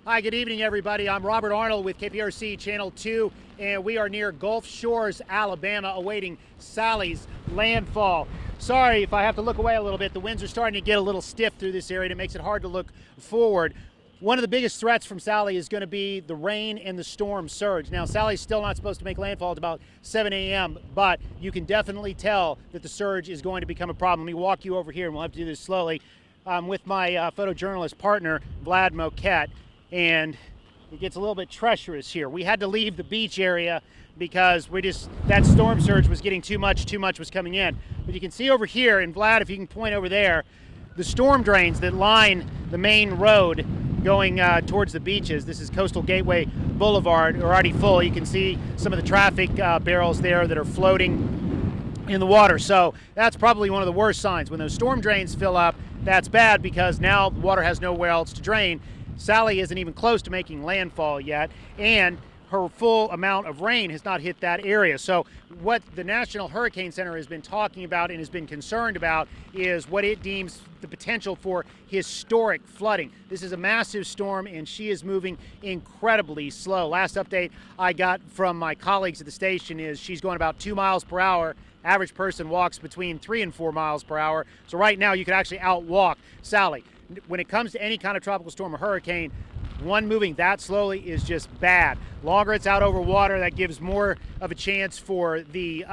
Hi, good evening, everybody. I'm Robert Arnold with KRPC Channel 2, and we are near Gulf Shores, Alabama, awaiting Sally's landfall. Sorry if I have to look away a little bit. The winds are starting to get a little stiff through this area, and it makes it hard to look forward. One of the biggest threats from Sally is going to be the rain and the storm surge. Now, Sally's still not supposed to make landfall at about 7 a.m., but you can definitely tell that the surge is going to become a problem. Let me walk you over here, and we'll have to do this slowly. With my photojournalist partner, Vlad Moquette. And it gets a little bit treacherous here. We had to leave the beach area because that storm surge was getting too much was coming in. But you can see over here, and Vlad, if you can point over there, the storm drains that line the main road going towards the beaches. This is Coastal Gateway Boulevard, are already full. You can see some of the traffic barrels there that are floating in the water. So that's probably one of the worst signs. When those storm drains fill up, that's bad because now the water has nowhere else to drain. Sally isn't even close to making landfall yet, and her full amount of rain has not hit that area. So what the National Hurricane Center has been talking about and has been concerned about is what it deems the potential for historic flooding. This is a massive storm, and she is moving incredibly slow. Last update I got from my colleagues at the station is she's going about 2 miles per hour. Average person walks between 3 and 4 miles per hour. So right now you could actually outwalk Sally. When it comes to any kind of tropical storm or hurricane, one moving that slowly is just bad. Longer it's out over water, that gives more of a chance for the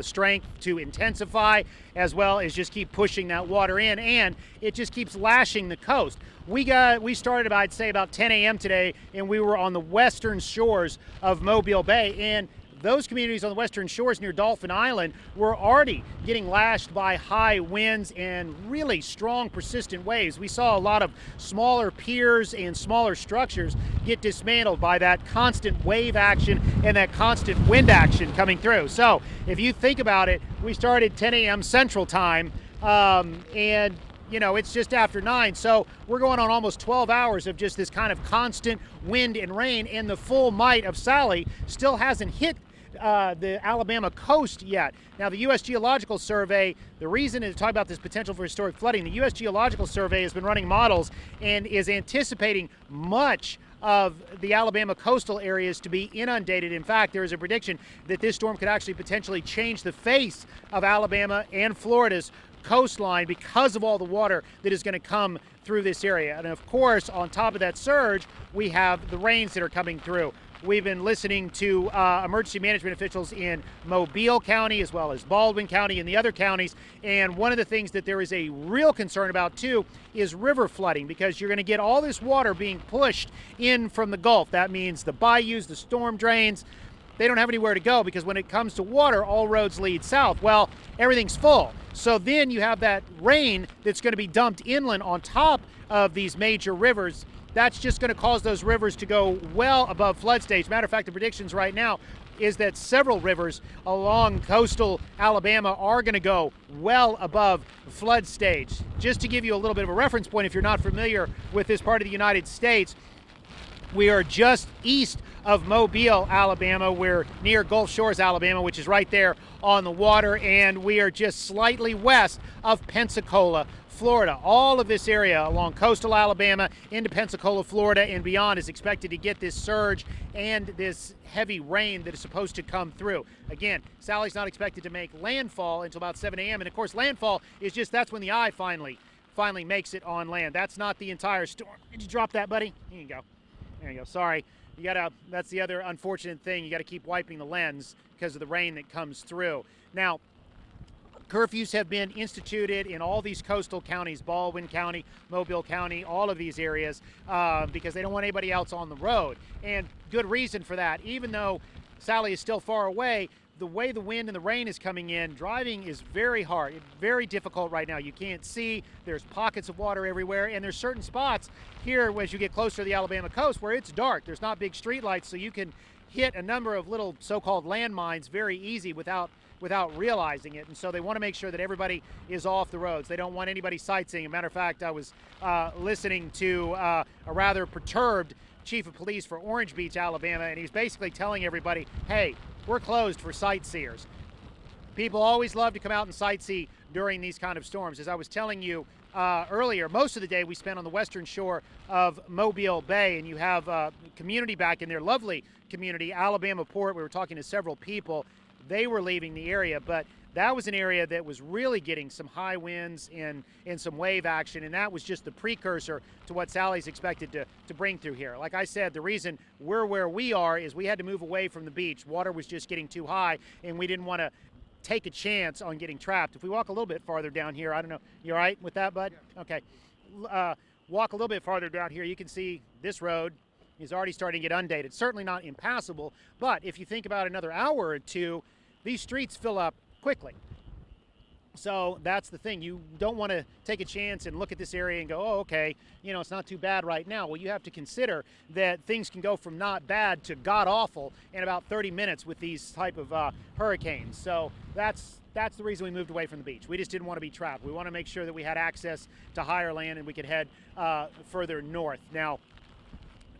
strength to intensify, as well as just keep pushing that water in, and it just keeps lashing the coast. We started, I'd say, about 10 a.m. today, and we were on the western shores of Mobile Bay, and those communities on the western shores near Dolphin Island were already getting lashed by high winds and really strong, persistent waves. We saw a lot of smaller piers and smaller structures get dismantled by that constant wave action and that constant wind action coming through. So if you think about it, we started 10 a.m. Central Time, and you know, it's just after 9, so we're going on almost 12 hours of just this kind of constant wind and rain, and the full might of Sally still hasn't hit the Alabama coast yet. Now, the U.S. Geological Survey, the reason to talk about this potential for historic flooding, the U.S. Geological Survey has been running models and is anticipating much of the Alabama coastal areas to be inundated. In fact, there is a prediction that this storm could actually potentially change the face of Alabama and Florida's coastline because of all the water that is going to come through this area. And of course, on top of that surge, we have the rains that are coming through. We've been listening to emergency management officials in Mobile County as well as Baldwin County and the other counties, and one of the things that there is a real concern about too is river flooding, because you're going to get all this water being pushed in from the Gulf. That means the bayous, the storm drains, they don't have anywhere to go, because when it comes to water, all roads lead south. Well, everything's full. So then you have that rain that's going to be dumped inland on top of these major rivers. That's just going to cause those rivers to go well above flood stage. Matter of fact, the predictions right now is that several rivers along coastal Alabama are going to go well above flood stage. Just to give you a little bit of a reference point, if you're not familiar with this part of the United States, we are just east of Mobile, Alabama. We're near Gulf Shores, Alabama, which is right there on the water, and we are just slightly west of Pensacola, Florida. All of this area along coastal Alabama into Pensacola, Florida, and beyond is expected to get this surge and this heavy rain that is supposed to come through. Again, Sally's not expected to make landfall until about 7 a.m. And of course, landfall is just, that's when the eye finally makes it on land. That's not the entire storm. Did you drop that, buddy? Here you go. There you go. Sorry. That's the other unfortunate thing. You got to keep wiping the lens because of the rain that comes through. Now, curfews have been instituted in all these coastal counties, Baldwin County, Mobile County, all of these areas, because they don't want anybody else on the road. And good reason for that. Even though Sally is still far away, the way the wind and the rain is coming in, driving is very hard. It's very difficult right now. You can't see. There's pockets of water everywhere, and there's certain spots here as you get closer to the Alabama coast where it's dark. There's not big street lights, so you can hit a number of little so-called landmines very easy without realizing it. And so they want to make sure that everybody is off the roads. They don't want anybody sightseeing. As a matter of fact, I was listening to a rather perturbed chief of police for Orange Beach, Alabama, and he's basically telling everybody, hey, we're closed for sightseers. People always love to come out and sightsee during these kind of storms. As I was telling you, earlier, most of the day we spent on the western shore of Mobile Bay, and you have a community back in there, lovely community, Alabama Port. We were talking to several people. They were leaving the area, but that was an area that was really getting some high winds and some wave action, and that was just the precursor to what Sally's expected to bring through here. Like I said, the reason we're where we are is we had to move away from the beach. Water was just getting too high, and we didn't want to take a chance on getting trapped. If we walk a little bit farther down here, I don't know, you all right with that, bud? Yeah. Okay. Walk a little bit farther down here, you can see this road is already starting to get undated. Certainly not impassable, but if you think about another hour or two, these streets fill up quickly. So that's the thing. You don't want to take a chance and look at this area and go, oh, okay, you know, it's not too bad right now. Well, you have to consider that things can go from not bad to god-awful in about 30 minutes with these type of hurricanes. So that's the reason we moved away from the beach. We just didn't want to be trapped. We want to make sure that we had access to higher land and we could head further north. Now,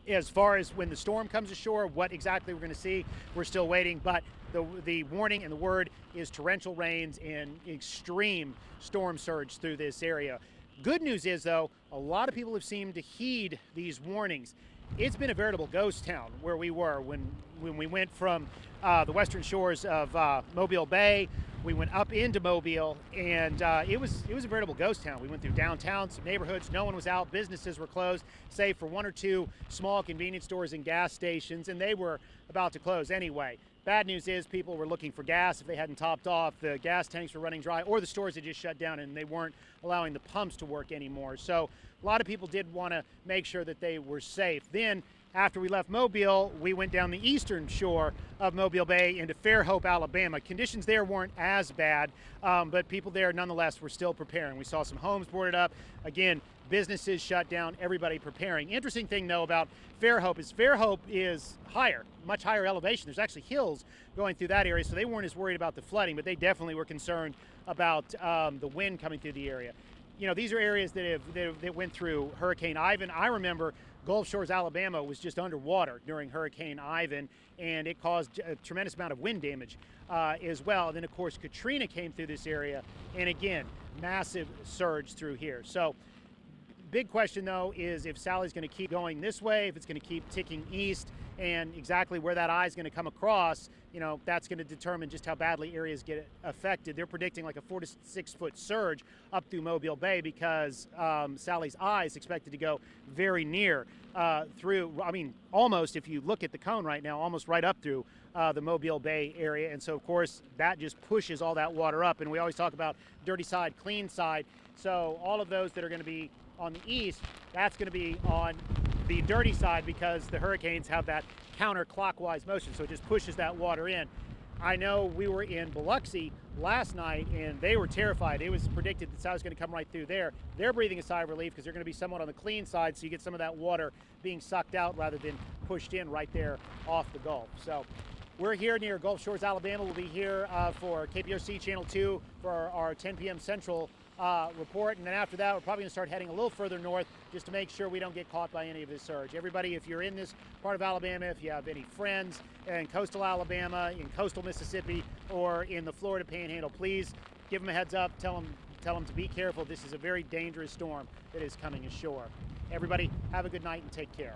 as far as when the storm comes ashore, what exactly we're going to see, we're still waiting, but the warning and the word is torrential rains and extreme storm surge through this area. Good news is, though, a lot of people have seemed to heed these warnings. It's been a veritable ghost town where we were when we went from the western shores of Mobile Bay. We went up into Mobile, and it was a veritable ghost town. We went through downtown, some neighborhoods. No one was out. Businesses were closed, save for one or two small convenience stores and gas stations, and they were about to close anyway. Bad news is people were looking for gas. If they hadn't topped off, the gas tanks were running dry, or the stores had just shut down and they weren't allowing the pumps to work anymore. So a lot of people did want to make sure that they were safe. Then after we left Mobile, we went down the eastern shore of Mobile Bay into Fairhope, Alabama. Conditions there weren't as bad, but people there nonetheless were still preparing. We saw some homes boarded up. Again, businesses shut down, everybody preparing. Interesting thing, though, about Fairhope is higher, much higher elevation. There's actually hills going through that area, so they weren't as worried about the flooding, but they definitely were concerned about the wind coming through the area. You know, these are areas that went through Hurricane Ivan. I remember Gulf Shores, Alabama was just underwater during Hurricane Ivan, and it caused a tremendous amount of wind damage as well. And then, of course, Katrina came through this area, and again, massive surge through here. So big question, though, is if Sally's going to keep going this way, if it's going to keep ticking east, and exactly where that eye is going to come across, you know, that's going to determine just how badly areas get affected. They're predicting like a 4 to 6 foot surge up through Mobile Bay because Sally's eye is expected to go very near through, I mean, almost, if you look at the cone right now, almost right up through the Mobile Bay area. And so, of course, that just pushes all that water up. And we always talk about dirty side, clean side. So all of those that are going to be on the east, that's going to be on the dirty side because the hurricanes have that counterclockwise motion, so it just pushes that water in. I know we were in Biloxi last night and they were terrified. It was predicted that Sally's going to come right through there. They're breathing a sigh of relief because they're going to be somewhat on the clean side, so you get some of that water being sucked out rather than pushed in right there off the Gulf. So we're here near Gulf Shores, Alabama. We'll be here for KPRC Channel 2 for our 10 p.m. Central report, and then after that we're probably going to start heading a little further north just to make sure we don't get caught by any of this surge. Everybody, if you're in this part of Alabama, if you have any friends in coastal Alabama, in coastal Mississippi, or in the Florida Panhandle, please give them a heads up. Tell them to be careful. This is a very dangerous storm that is coming ashore. Everybody, have a good night and take care.